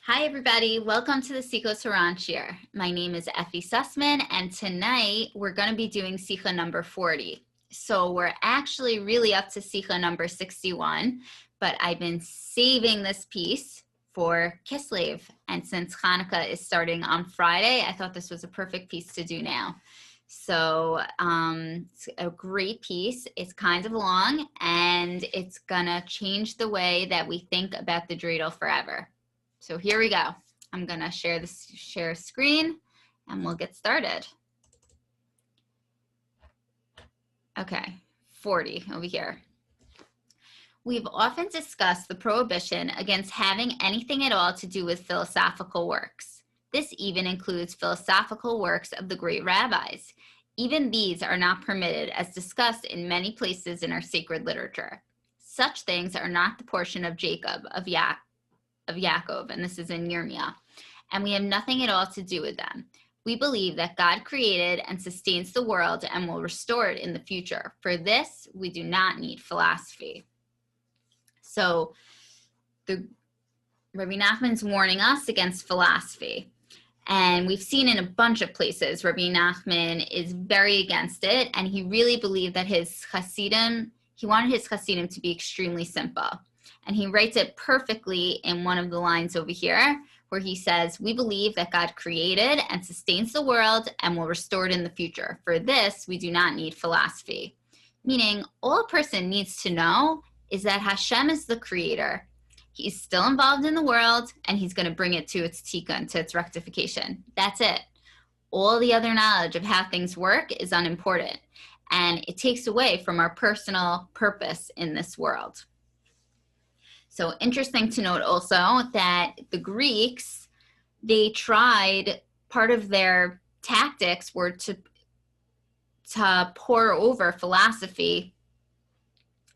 Hi, everybody. Welcome to the Sichos Haran shir. My name is Effie Sussman, and tonight we're going to be doing Sicha number 40. So we're actually really up to Sicha number 61, but I've been saving this piece for Kislev. And since Hanukkah is starting on Friday, I thought this was a perfect piece to do now. So it's a great piece. It's kind of long, and it's going to change the way that we think about the Dreidel forever. So here we go. I'm going to share screen and we'll get started. Okay, 40 over here. We've often discussed the prohibition against having anything at all to do with philosophical works. This even includes philosophical works of the great rabbis. Even these are not permitted, as discussed in many places in our sacred literature. Such things are not the portion of Jacob, of Yaakov, and this is in Yirmiyah, and we have nothing at all to do with them. We believe that God created and sustains the world and will restore it in the future. For this, we do not need philosophy. So, Rebbe Nachman's warning us against philosophy, and we've seen in a bunch of places Rebbe Nachman is very against it, and he really believed that he wanted his Hasidim to be extremely simple. And he writes it perfectly in one of the lines over here, where he says, we believe that God created and sustains the world and will restore it in the future. For this, we do not need philosophy. Meaning, all a person needs to know is that Hashem is the creator. He's still involved in the world, and he's going to bring it to its tikkun, to its rectification. That's it. All the other knowledge of how things work is unimportant, and it takes away from our personal purpose in this world. So interesting to note also that the Greeks, they tried, part of their tactics were to pour over philosophy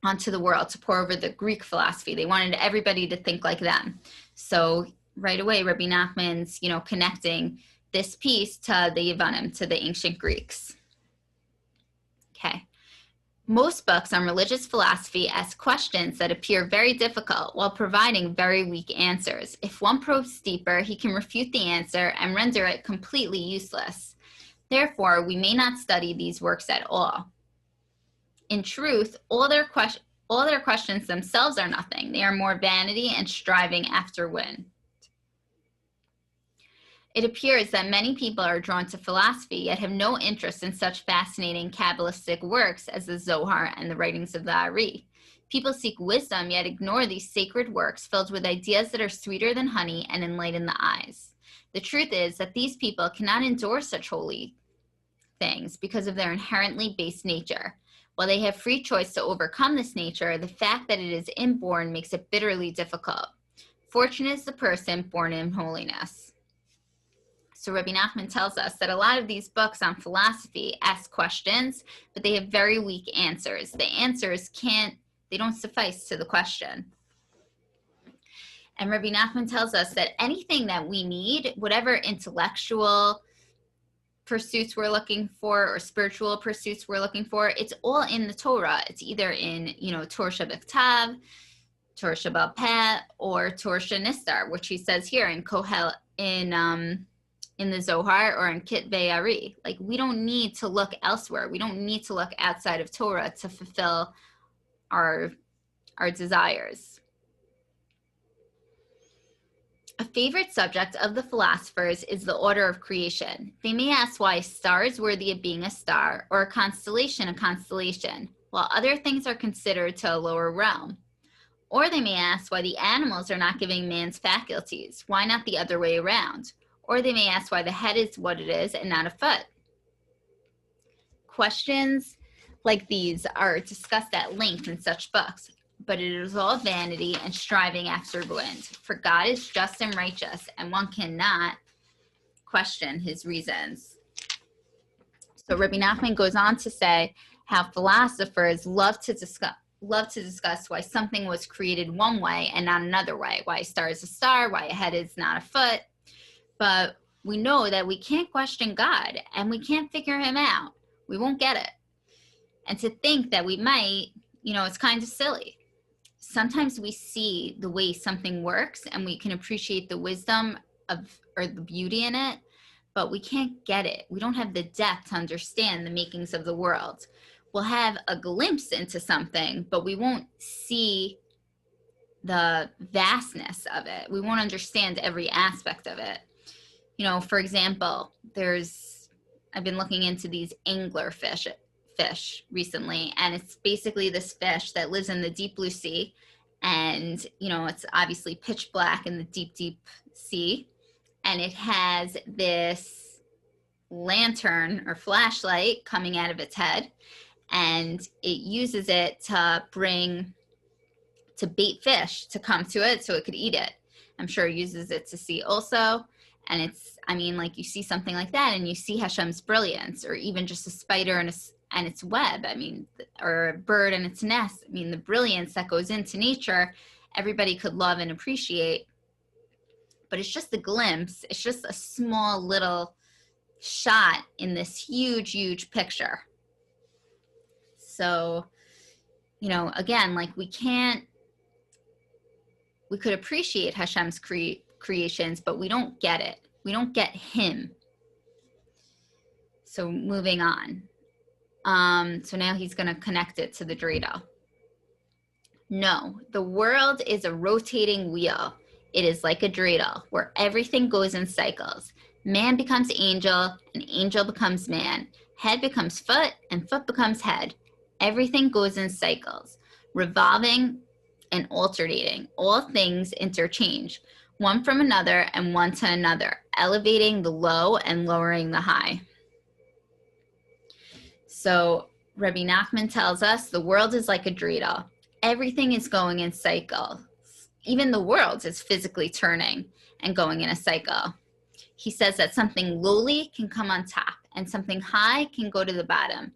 onto the world, to pour over the Greek philosophy. They wanted everybody to think like them. So right away, Rebbe Nachman's, connecting this piece to the Yevanim, to the ancient Greeks. Okay. Most books on religious philosophy ask questions that appear very difficult while providing very weak answers. If one probes deeper, he can refute the answer and render it completely useless. Therefore, we may not study these works at all. In truth, all their questions themselves are nothing. They are more vanity and striving after wind. It appears that many people are drawn to philosophy yet have no interest in such fascinating Kabbalistic works as the Zohar and the writings of the Ari. People seek wisdom yet ignore these sacred works filled with ideas that are sweeter than honey and enlighten the eyes. The truth is that these people cannot endure such holy things because of their inherently base nature. While they have free choice to overcome this nature, the fact that it is inborn makes it bitterly difficult. Fortunate is the person born in holiness. So Rebbe Nachman tells us that a lot of these books on philosophy ask questions, but they have very weak answers. The answers they don't suffice to the question. And Rebbe Nachman tells us that anything that we need, whatever intellectual pursuits we're looking for or spiritual pursuits we're looking for, it's all in the Torah. It's either in, Torah Shebektav, Torah Shebal Peh, or Torah Shenistar, which he says here in Kohel, in the Zohar or in Kitvei Ari. Like, we don't need to look elsewhere. We don't need to look outside of Torah to fulfill our desires. A favorite subject of the philosophers is the order of creation. They may ask why a star is worthy of being a star or a constellation, while other things are considered to a lower realm. Or they may ask why the animals are not giving man's faculties. Why not the other way around? Or they may ask why the head is what it is and not a foot. Questions like these are discussed at length in such books, but it is all vanity and striving after wind. For God is just and righteous, and one cannot question his reasons. So Rebbe Nachman goes on to say how philosophers love to discuss why something was created one way and not another way, why a star is a star, why a head is not a foot. But we know that we can't question God and we can't figure him out. We won't get it. And to think that we might, it's kind of silly. sometimes we see the way something works and we can appreciate the wisdom or the beauty in it, but we can't get it. We don't have the depth to understand the makings of the world. We'll have a glimpse into something, but we won't see the vastness of it. We won't understand every aspect of it. You know, for example, I've been looking into these angler fish recently, and it's basically this fish that lives in the deep blue sea, and you know, it's obviously pitch black in the deep sea, and it has this lantern or flashlight coming out of its head, and it uses it to bait fish to come to it so it could eat it. I'm sure it uses it to see also. And it's, I mean, like, you see something like that and you see Hashem's brilliance, or even just a spider and its web, I mean, or a bird and its nest. I mean, the brilliance that goes into nature, everybody could love and appreciate, but it's just a glimpse. It's just a small little shot in this huge picture. So, you know, again, like, we could appreciate Hashem's creations, but we don't get it. We don't get him. So moving on. So now he's going to connect it to the Dreidel. No, the world is a rotating wheel. It is like a dreidel where everything goes in cycles. Man becomes angel, and angel becomes man. Head becomes foot, and foot becomes head. Everything goes in cycles, revolving and alternating. All things interchange, one from another and one to another, elevating the low and lowering the high. So Rebbe Nachman tells us the world is like a dreidel. Everything is going in cycles. Even the world is physically turning and going in a cycle. He says that something lowly can come on top and something high can go to the bottom.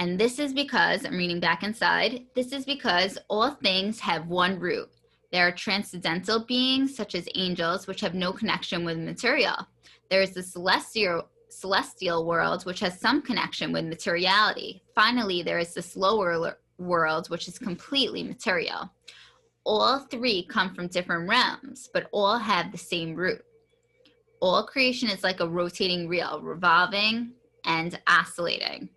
And this is because, I'm reading back inside, this is because all things have one root. There are transcendental beings such as angels, which have no connection with material. There is the celestial world, which has some connection with materiality. Finally, there is this lower world, which is completely material. All three come from different realms, but all have the same root. All creation is like a rotating wheel, revolving and oscillating.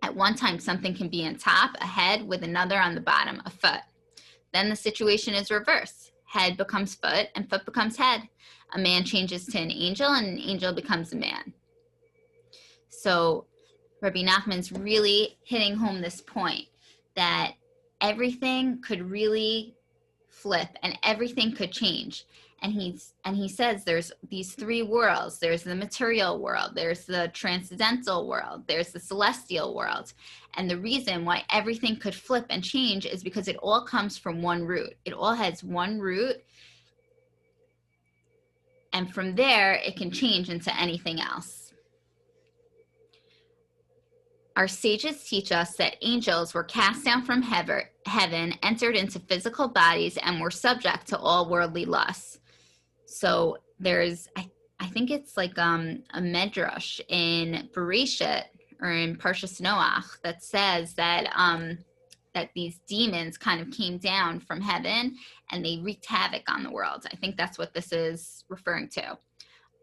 At one time, something can be on top, a head, with another on the bottom, a foot. Then the situation is reversed. Head becomes foot and foot becomes head. A man changes to an angel and an angel becomes a man. So Rebbe Nachman's really hitting home this point that everything could really flip and everything could change. And he says there's these three worlds. There's the material world, there's the transcendental world, there's the celestial world. And the reason why everything could flip and change is because it all comes from one root. It all has one root. And from there, it can change into anything else. Our sages teach us that angels were cast down from heaven, entered into physical bodies, and were subject to all worldly lusts. So there's, I think it's like a medrash in Bereshit or in Parshas Noach that says that that these demons kind of came down from heaven and they wreaked havoc on the world. I think that's what this is referring to.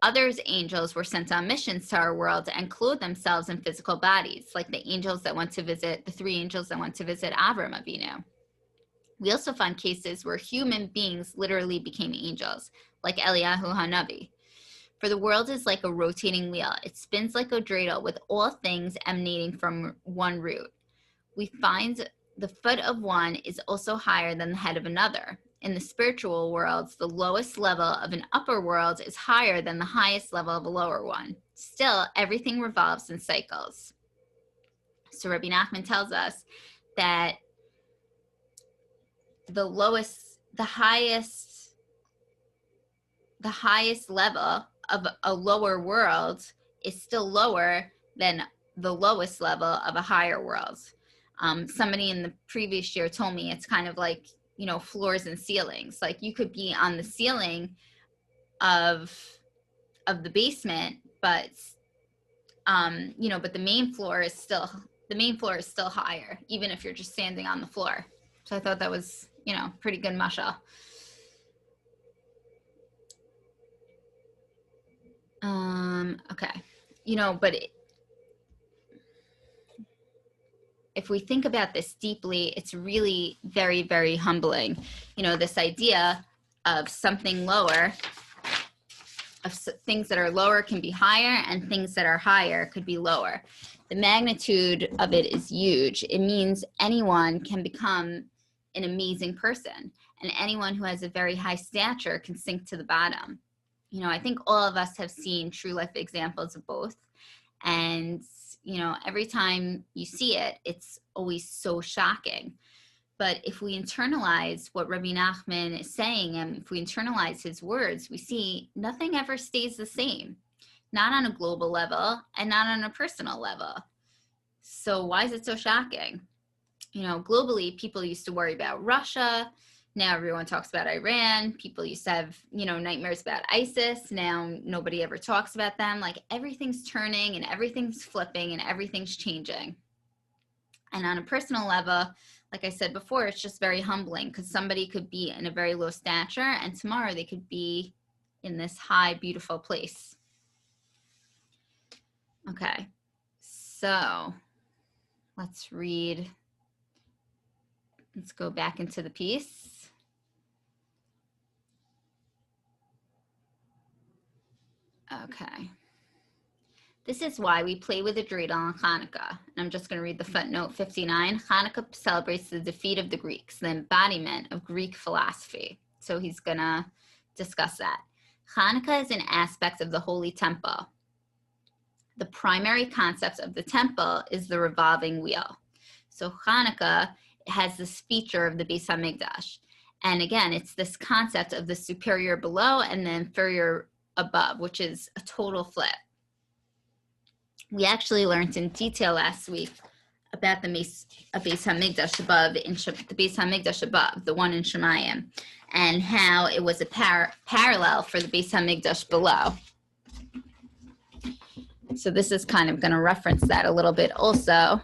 Others angels were sent on missions to our world and clothed themselves in physical bodies, like the angels that went to visit, the three angels that went to visit Avram Avinu. We also find cases where human beings literally became angels, like Eliyahu Hanavi. For the world is like a rotating wheel. It spins like a dreidel with all things emanating from one root. We find the foot of one is also higher than the head of another. In the spiritual worlds, the lowest level of an upper world is higher than the highest level of a lower one. Still, everything revolves in cycles. So Rebbe Nachman tells us that the highest level of a lower world is still lower than the lowest level of a higher world. Somebody in the previous year told me it's kind of like, you know, floors and ceilings. Like you could be on the ceiling of the basement, but, you know, but the main floor is still the main floor is still higher, even if you're just standing on the floor. So I thought that was, pretty good mashal. Okay. But if we think about this deeply, it's really very, very humbling. This idea of something lower, of things that are lower can be higher, and things that are higher could be lower. The magnitude of it is huge. It means anyone can become an amazing person, and anyone who has a very high stature can sink to the bottom. I think all of us have seen true life examples of both. And, every time you see it, it's always so shocking. But if we internalize what Rebbe Nachman is saying, and if we internalize his words, we see nothing ever stays the same, not on a global level and not on a personal level. So why is it so shocking? Globally, people used to worry about Russia. Now everyone talks about Iran. People used to have, nightmares about ISIS. Now nobody ever talks about them. Like, everything's turning and everything's flipping and everything's changing. And on a personal level, like I said before, it's just very humbling, because somebody could be in a very low stature and tomorrow they could be in this high, beautiful place. Okay, so let's read. Let's go back into the piece. Okay. This is why we play with a dreidel on Hanukkah. And I'm just going to read the footnote 59. Hanukkah celebrates the defeat of the Greeks, the embodiment of Greek philosophy. So he's going to discuss that. Hanukkah is an aspect of the Holy Temple. The primary concept of the temple is the revolving wheel. So Hanukkah has this feature of the Beis HaMikdash. And again, it's this concept of the superior below and the inferior above, which is a total flip. We actually learned in detail last week about the Beis HaMikdash above, the Beis HaMikdash above, the one in Shemayim, and how it was a parallel for the Beis HaMikdash below. So this is kind of going to reference that a little bit also.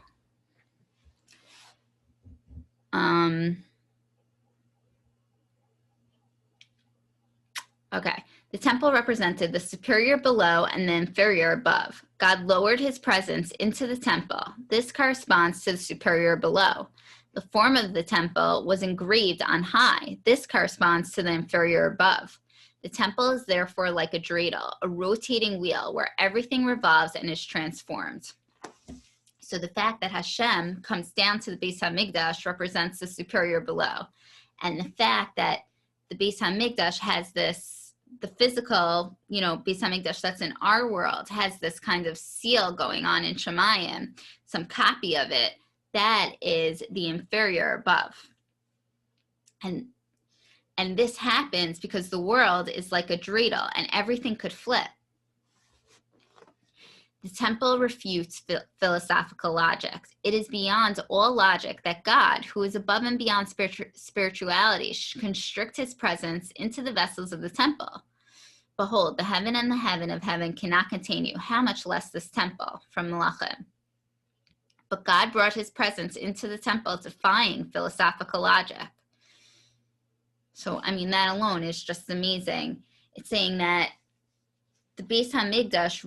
Okay. The temple represented the superior below and the inferior above. God lowered his presence into the temple. This corresponds to the superior below. The form of the temple was engraved on high. This corresponds to the inferior above. The temple is therefore like a dreidel, a rotating wheel where everything revolves and is transformed. So the fact that Hashem comes down to the Beis HaMikdash represents the superior below. And the fact that the Beis HaMikdash has this, the physical, Beis HaMikdash that's in our world has this kind of seal going on in Shemayim, some copy of it, that is the inferior above. And this happens because the world is like a dreidel and everything could flip. The temple refutes philosophical logic. It is beyond all logic that God, who is above and beyond spirituality, should constrict his presence into the vessels of the temple. Behold, the heaven and the heaven of heaven cannot contain you. How much less this temple, from Malachim. But God brought his presence into the temple, defying philosophical logic. So, that alone is just amazing. It's saying that the Beis HaMikdash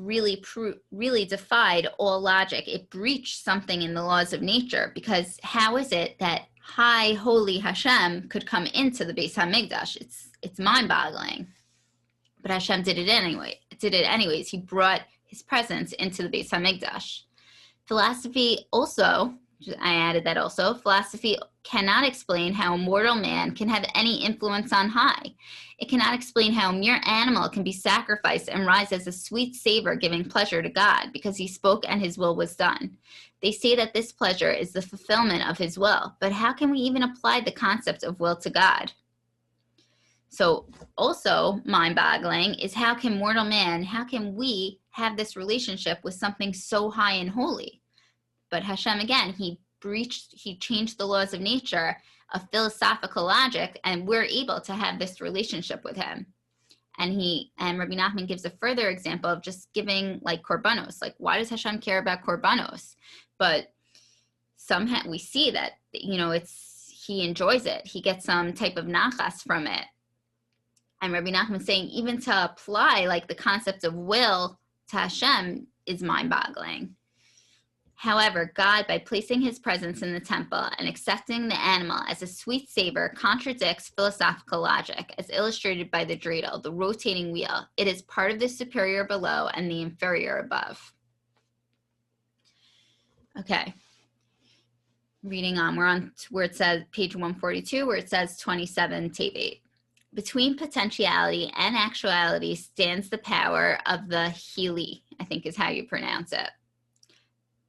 really defied all logic. It breached something in the laws of nature, because how is it that high, holy Hashem could come into the Beis HaMikdash? It's mind-boggling. But Hashem did it anyways. He brought his presence into the Beis HaMikdash. Philosophy also, I added that also, philosophy cannot explain how a mortal man can have any influence on high. It cannot explain how a mere animal can be sacrificed and rise as a sweet savor, giving pleasure to God, because he spoke and his will was done. They say that this pleasure is the fulfillment of his will, but how can we even apply the concept of will to God? So also mind-boggling is how can we have this relationship with something so high and holy? But Hashem, again, he changed the laws of nature, of philosophical logic, and we're able to have this relationship with him. And Rebbe Nachman gives a further example of just giving like korbanos. Like, why does Hashem care about korbanos? But somehow we see that, he enjoys it. He gets some type of nachas from it. And Rebbe Nachman saying even to apply like the concept of will to Hashem is mind-boggling. However, God, by placing his presence in the temple and accepting the animal as a sweet savor, contradicts philosophical logic, as illustrated by the Dreidel, the rotating wheel. It is part of the superior below and the inferior above. Okay. Reading on, we're on where it says, page 142, where it says 27 Tevet. Between potentiality and actuality stands the power of the Hili, I think is how you pronounce it.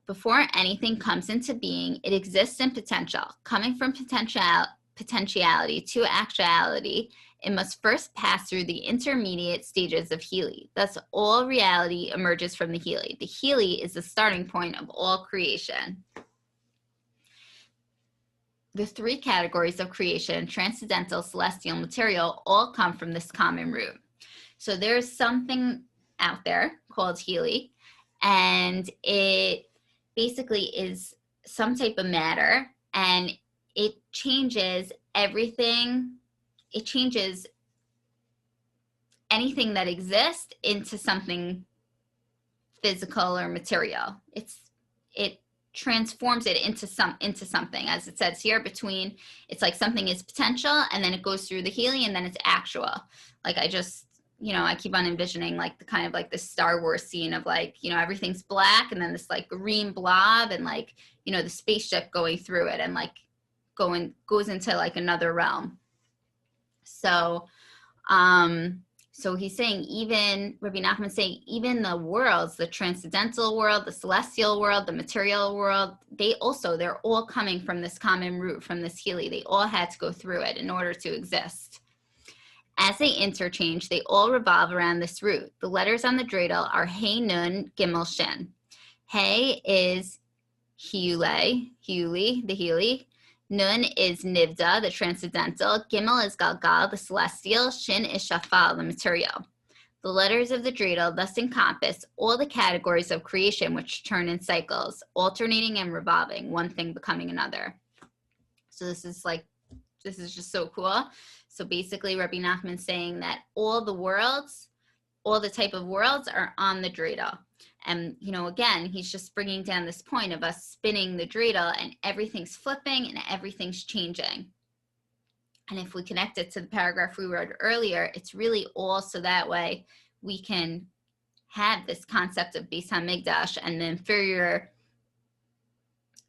Before anything comes into being, it exists in potential. Coming from potentiality to actuality, it must first pass through the intermediate stages of Hili. Thus, all reality emerges from the Hili. The Hili is the starting point of all creation. The three categories of creation, transcendental, celestial, material, all come from this common root. So there's something out there called Hili, and it basically is some type of matter, and it changes everything. It changes anything that exists into something physical or material. It transforms it into something, as it says here, between, it's like something is potential and then it goes through the Hili and then it's actual. Like I keep on envisioning like the kind of like the Star Wars scene of like, everything's black and then this like green blob and like, the spaceship going through it and like goes into like another realm. So he's saying, even Rebbe Nachman saying, even the worlds, the transcendental world, the celestial world, the material world, they're all coming from this common root, from this Hili. They all had to go through it in order to exist. As they interchange, they all revolve around this root. The letters on the dreidel are Hey, Nun, Gimel, Shin. Hey is Hiule, the Hili. Nun is Nivda, the transcendental. Gimel is Galgal, the celestial. Shin is Shafal, the material. The letters of the dreidel thus encompass all the categories of creation which turn in cycles, alternating and revolving, one thing becoming another. So this is just so cool. So basically, Rebbe Nachman saying that all the type of worlds are on the dreidel. And, again, he's just bringing down this point of us spinning the dreidel and everything's flipping and everything's changing. And if we connect it to the paragraph we read earlier, it's really all so that way we can have this concept of Beis HaMikdash and the inferior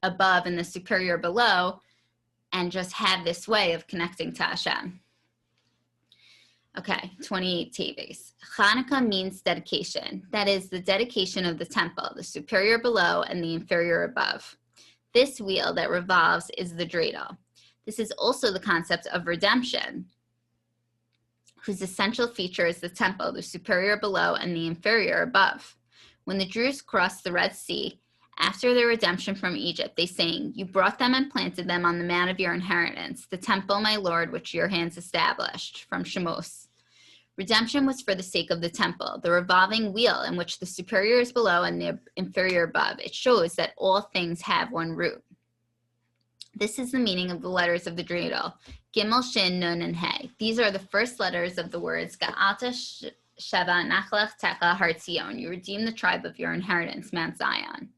above and the superior below, and just have this way of connecting to Hashem. Okay, 28 Teves. Hanukkah means dedication. That is the dedication of the temple, the superior below and the inferior above. This wheel that revolves is the dreidel. This is also the concept of redemption, whose essential feature is the temple, the superior below and the inferior above. When the Jews crossed the Red Sea, after their redemption from Egypt, they sang, "You brought them and planted them on the mount of your inheritance, the temple, my Lord, which your hands established," from Shemos. Redemption was for the sake of the temple, the revolving wheel in which the superior is below and the inferior above. It shows that all things have one root. This is the meaning of the letters of the dreidel, Gimel, Shin, Nun, and Hey. These are the first letters of the words, Ga'alta Sheva Nachlech Techa Har Tzion. You redeem the tribe of your inheritance, Mount Zion.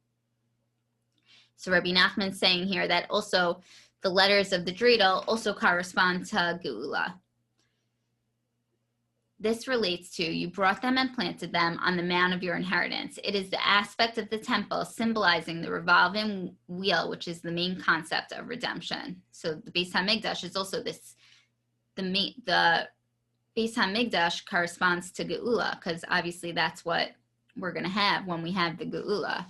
So Rebbe Nachman saying here that also the letters of the dreidel also correspond to Geula. This relates to, you brought them and planted them on the mount of your inheritance. It is the aspect of the temple symbolizing the revolving wheel, which is the main concept of redemption. So the Beis HaMikdash is also this, the Beis HaMikdash corresponds to Geula, because obviously that's what we're going to have when we have the Geula.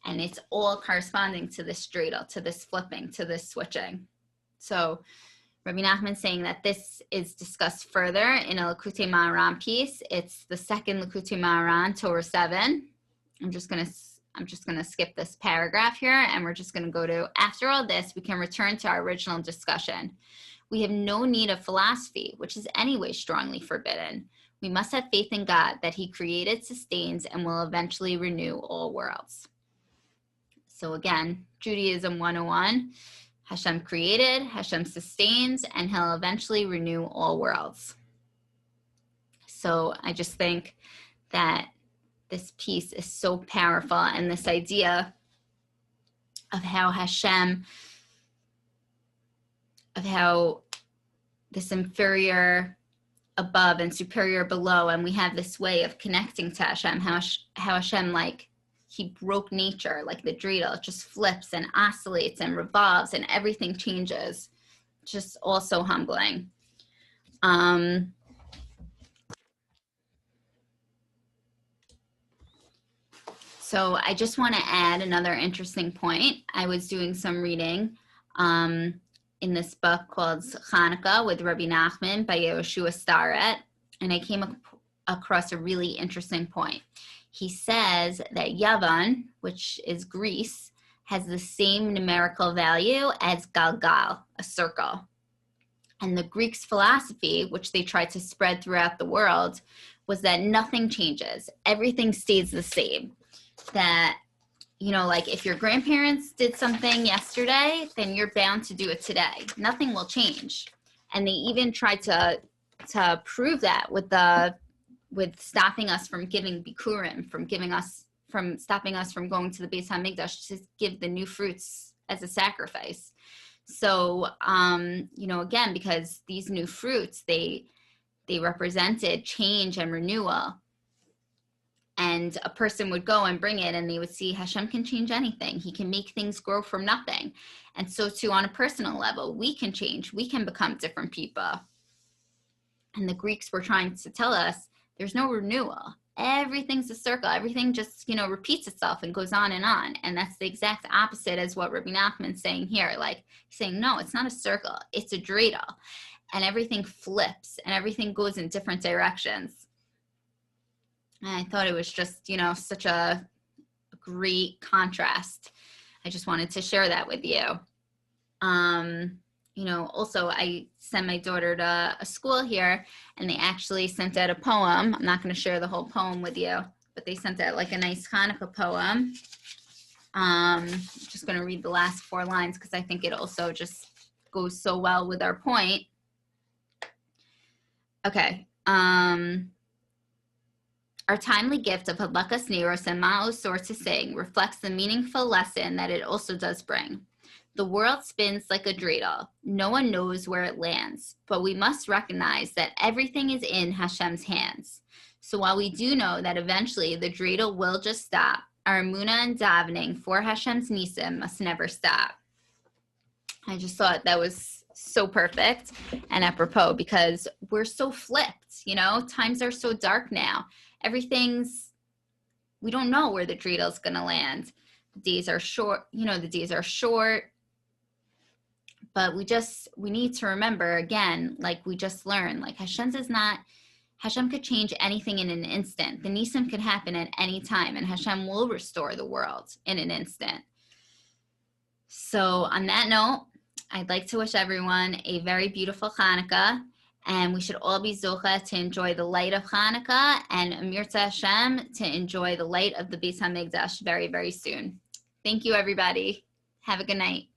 And it's all corresponding to this dreidel, to this flipping, to this switching. So Rebbe Nachman saying that this is discussed further in a Likutei Moharan piece. It's the second Likutei Moharan, Torah 7. I'm just gonna skip this paragraph here, and we're just gonna go to, after all this, we can return to our original discussion. We have no need of philosophy, which is anyway strongly forbidden. We must have faith in God that he created, sustains, and will eventually renew all worlds. So again, Judaism 101, Hashem created, Hashem sustains, and he'll eventually renew all worlds. So I just think that this piece is so powerful, and this idea of how Hashem, of how this inferior above and superior below, and we have this way of connecting to Hashem, how Hashem, like, he broke nature, like the Dreidel, it just flips and oscillates and revolves and everything changes. Just also humbling. So I just want to add another interesting point. I was doing some reading in this book called Hanukkah with Rebbe Nachman by Yehoshua Staret, and I came across a really interesting point. He says that Yavan, which is Greece, has the same numerical value as Galgal, a circle. And the Greeks' philosophy, which they tried to spread throughout the world, was that nothing changes. Everything stays the same. That, you know, like if your grandparents did something yesterday, then you're bound to do it today. Nothing will change. And they even tried to prove that with stopping us from giving bikurim, from stopping us from going to the Beis HaMikdash to give the new fruits as a sacrifice. So, you know, again, because these new fruits, they represented change and renewal. And a person would go and bring it, and they would see Hashem can change anything. He can make things grow from nothing. And so too, on a personal level, we can change. We can become different people. And the Greeks were trying to tell us there's no renewal. Everything's a circle. Everything just, you know, repeats itself and goes on. And that's the exact opposite as what Rebbe Nachman's saying here. Like, he's saying, no, it's not a circle. It's a dreidel. And everything flips and everything goes in different directions. And I thought it was just, you know, such a great contrast. I just wanted to share that with you. You know, also I sent my daughter to a school here, and they actually sent out a poem. I'm not going to share the whole poem with you, but they sent out like a nice Hanukkah poem. Just going to read the last 4 lines because I think it also just goes so well with our point. Okay. Our timely gift of Hadlakas Neiros and Ma'osor to sing reflects the meaningful lesson that it also does bring. The world spins like a dreidel. No one knows where it lands, but we must recognize that everything is in Hashem's hands. So while we do know that eventually the dreidel will just stop, our emunah and davening for Hashem's nisim must never stop. I just thought that was so perfect and apropos because we're so flipped, you know, times are so dark now. We don't know where the dreidel is going to land. The days are short, you know, but we need to remember again, like we just learned, like Hashem could change anything in an instant. The nisim could happen at any time, and Hashem will restore the world in an instant. So on that note, I'd like to wish everyone a very beautiful Hanukkah. And we should all be zocha to enjoy the light of Hanukkah, and Amirta Hashem to enjoy the light of the Beis HaMikdash very, very soon. Thank you, everybody. Have a good night.